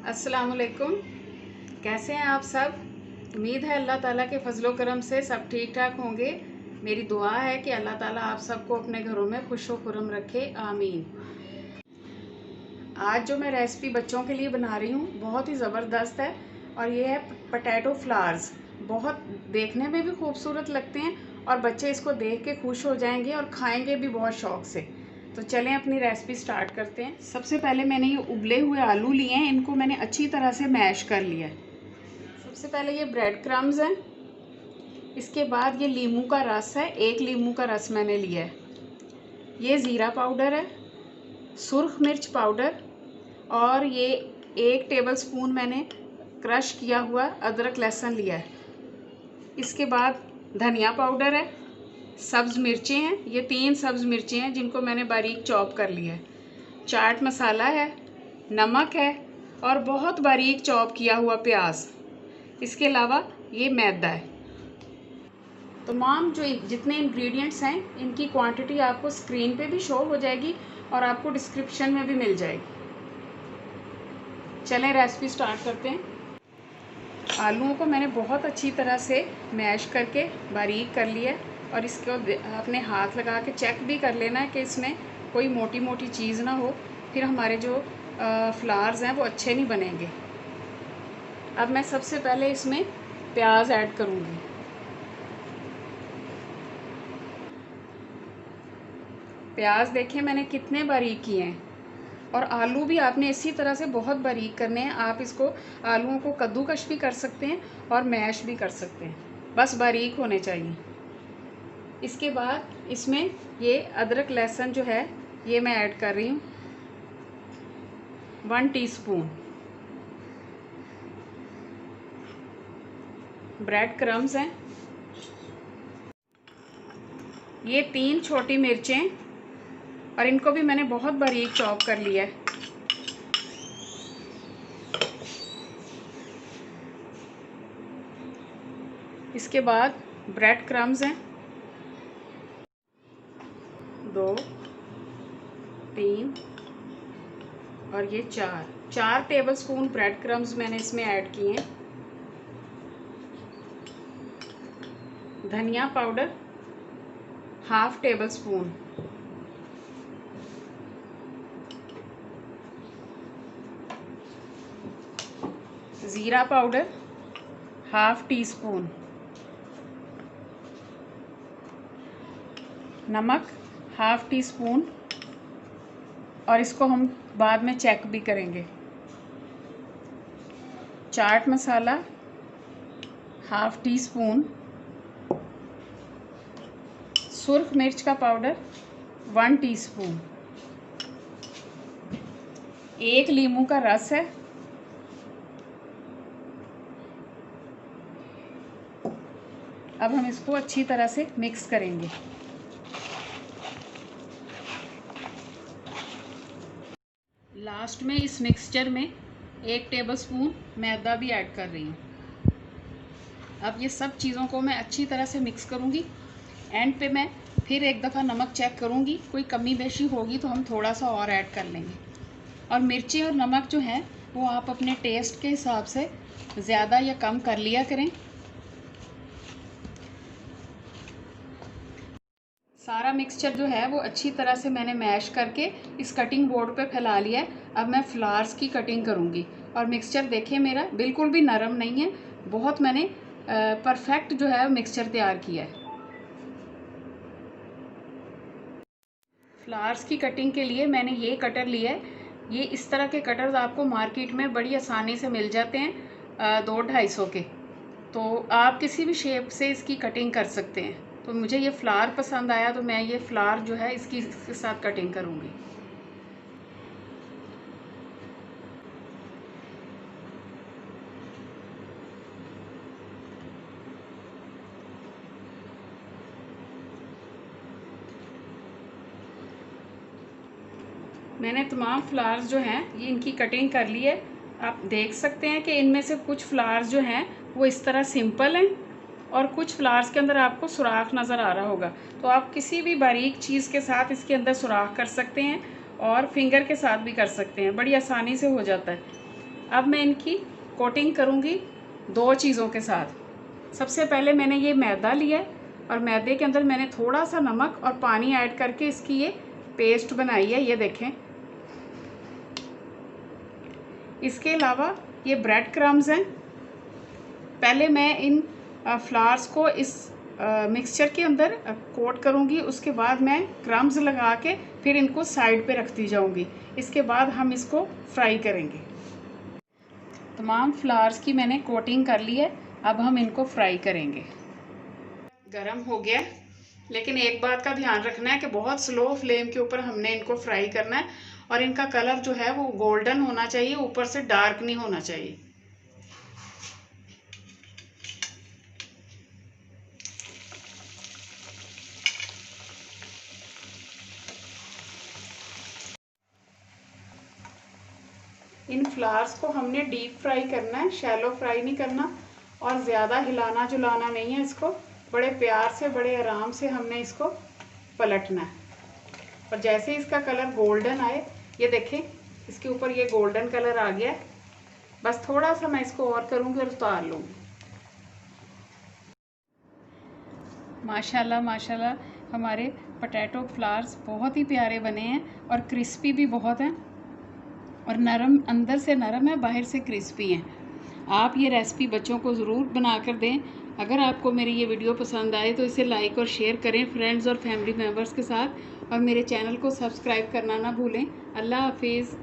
अस्सलाम वालेकुम। कैसे हैं आप सब? उम्मीद है अल्लाह ताला के फजलो करम से सब ठीक ठाक होंगे। मेरी दुआ है कि अल्लाह ताला आप सबको अपने घरों में खुशो खुरम रखे, आमीन। आज जो मैं रेसिपी बच्चों के लिए बना रही हूँ बहुत ही ज़बरदस्त है और ये है पोटैटो फ्लावर्स। बहुत देखने में भी खूबसूरत लगते हैं और बच्चे इसको देख के खुश हो जाएंगे और खाएंगे भी बहुत शौक़ से। तो चलें अपनी रेसिपी स्टार्ट करते हैं। सबसे पहले मैंने ये उबले हुए आलू लिए हैं, इनको मैंने अच्छी तरह से मैश कर लिया है। सबसे पहले ये ब्रेड क्रम्स हैं, इसके बाद ये लीमू का रस है, 1 लीमू का रस मैंने लिया है। ये ज़ीरा पाउडर है, सुर्ख मिर्च पाउडर और ये 1 टेबलस्पून मैंने क्रश किया हुआ अदरक लहसुन लिया है। इसके बाद धनिया पाउडर है, सब्ज़ मिर्चें हैं, ये 3 सब्ज़ मिर्चें हैं जिनको मैंने बारीक चॉप कर लिया है। चाट मसाला है, नमक है और बहुत बारीक चॉप किया हुआ प्याज। इसके अलावा ये मैदा है। तमाम जो जितने इंग्रेडिएंट्स हैं इनकी क्वांटिटी आपको स्क्रीन पे भी शो हो जाएगी और आपको डिस्क्रिप्शन में भी मिल जाएगी। चलें रेसिपी स्टार्ट करते हैं। आलूओं को मैंने बहुत अच्छी तरह से मैश करके बारीक कर लिया है और इसको अपने हाथ लगा के चेक भी कर लेना है कि इसमें कोई मोटी मोटी चीज़ ना हो, फिर हमारे जो फ्लावर्स हैं वो अच्छे नहीं बनेंगे। अब मैं सबसे पहले इसमें प्याज ऐड करूँगी। प्याज देखिए मैंने कितने बारीक किए हैं और आलू भी आपने इसी तरह से बहुत बारीक करने हैं। आप इसको आलूओं को कद्दूकश भी कर सकते हैं और मैश भी कर सकते हैं, बस बारीक होने चाहिए। इसके बाद इसमें ये अदरक लहसुन जो है ये मैं ऐड कर रही हूँ 1 टीस्पून। ब्रेड क्रम्स हैं, ये 3 छोटी मिर्चें और इनको भी मैंने बहुत बारीक चॉप कर लिया है। इसके बाद ब्रेड क्रम्स हैं 2, 3 और ये 4 टेबलस्पून ब्रेड क्रम्स मैंने इसमें ऐड किए हैं। धनिया पाउडर 1/2 टेबलस्पून, ज़ीरा पाउडर 1/2 टीस्पून, नमक 1/2 टीस्पून और इसको हम बाद में चेक भी करेंगे। चाट मसाला 1/2 टीस्पून, सुर्ख मिर्च का पाउडर 1 टीस्पून, 1 लीमू का रस है, अब हम इसको अच्छी तरह से मिक्स करेंगे। लास्ट में इस मिक्सचर में 1 टेबलस्पून मैदा भी ऐड कर रही हूँ। अब ये सब चीज़ों को मैं अच्छी तरह से मिक्स करूँगी। एंड पे मैं फिर एक दफ़ा नमक चेक करूँगी, कोई कमी बेशी होगी तो हम थोड़ा सा और ऐड कर लेंगे। और मिर्ची और नमक जो है वो आप अपने टेस्ट के हिसाब से ज़्यादा या कम कर लिया करें। सारा मिक्सचर जो है वो अच्छी तरह से मैंने मैश करके इस कटिंग बोर्ड पे फैला लिया है। अब मैं फ्लावर्स की कटिंग करूँगी और मिक्सचर देखिए मेरा बिल्कुल भी नरम नहीं है, बहुत मैंने परफेक्ट जो है मिक्सचर तैयार किया है। फ्लावर्स की कटिंग के लिए मैंने ये कटर लिया है। ये इस तरह के कटर्स आपको मार्केट में बड़ी आसानी से मिल जाते हैं 200-250 के, तो आप किसी भी शेप से इसकी कटिंग कर सकते हैं। तो मुझे ये फ्लावर पसंद आया तो मैं ये फ्लावर जो है इसके साथ कटिंग करूँगी। मैंने तमाम फ्लावर्स जो हैं ये इनकी कटिंग कर ली है। आप देख सकते हैं कि इनमें से कुछ फ्लावर्स जो हैं वो इस तरह सिंपल हैं और कुछ फ्लावर्स के अंदर आपको सुराख नज़र आ रहा होगा। तो आप किसी भी बारीक चीज़ के साथ इसके अंदर सुराख कर सकते हैं और फिंगर के साथ भी कर सकते हैं, बड़ी आसानी से हो जाता है। अब मैं इनकी कोटिंग करूँगी 2 चीज़ों के साथ। सबसे पहले मैंने ये मैदा लिया है और मैदे के अंदर मैंने थोड़ा सा नमक और पानी ऐड करके इसकी ये पेस्ट बनाई है, ये देखें। इसके अलावा ये ब्रेड क्रम्स हैं। पहले मैं इन फ्लावर्स को इस मिक्सचर के अंदर कोट करूँगी, उसके बाद मैं क्रम्स लगा के फिर इनको साइड पे रखती जाऊँगी। इसके बाद हम इसको फ्राई करेंगे। तमाम फ्लावर्स की मैंने कोटिंग कर ली है, अब हम इनको फ्राई करेंगे। गरम हो गया, लेकिन एक बात का ध्यान रखना है कि बहुत स्लो फ्लेम के ऊपर हमने इनको फ्राई करना है और इनका कलर जो है वो गोल्डन होना चाहिए, ऊपर से डार्क नहीं होना चाहिए। इन फ्लावर्स को हमने डीप फ्राई करना है, शैलो फ्राई नहीं करना और ज़्यादा हिलाना जुलाना नहीं है। इसको बड़े प्यार से, बड़े आराम से हमने इसको पलटना है। और जैसे इसका कलर गोल्डन आए, ये देखें इसके ऊपर ये गोल्डन कलर आ गया है, बस थोड़ा सा मैं इसको और करूँगी और उतार लूँगी। माशाल्लाह माशाल्लाह हमारे पोटैटो फ्लावर्स बहुत ही प्यारे बने हैं और क्रिस्पी भी बहुत हैं और नरम, अंदर से नरम है, बाहर से क्रिस्पी हैं। आप ये रेसिपी बच्चों को ज़रूर बना कर दें। अगर आपको मेरी ये वीडियो पसंद आए तो इसे लाइक और शेयर करें फ्रेंड्स और फैमिली मेम्बर्स के साथ और मेरे चैनल को सब्सक्राइब करना ना भूलें। अल्लाह हाफिज़।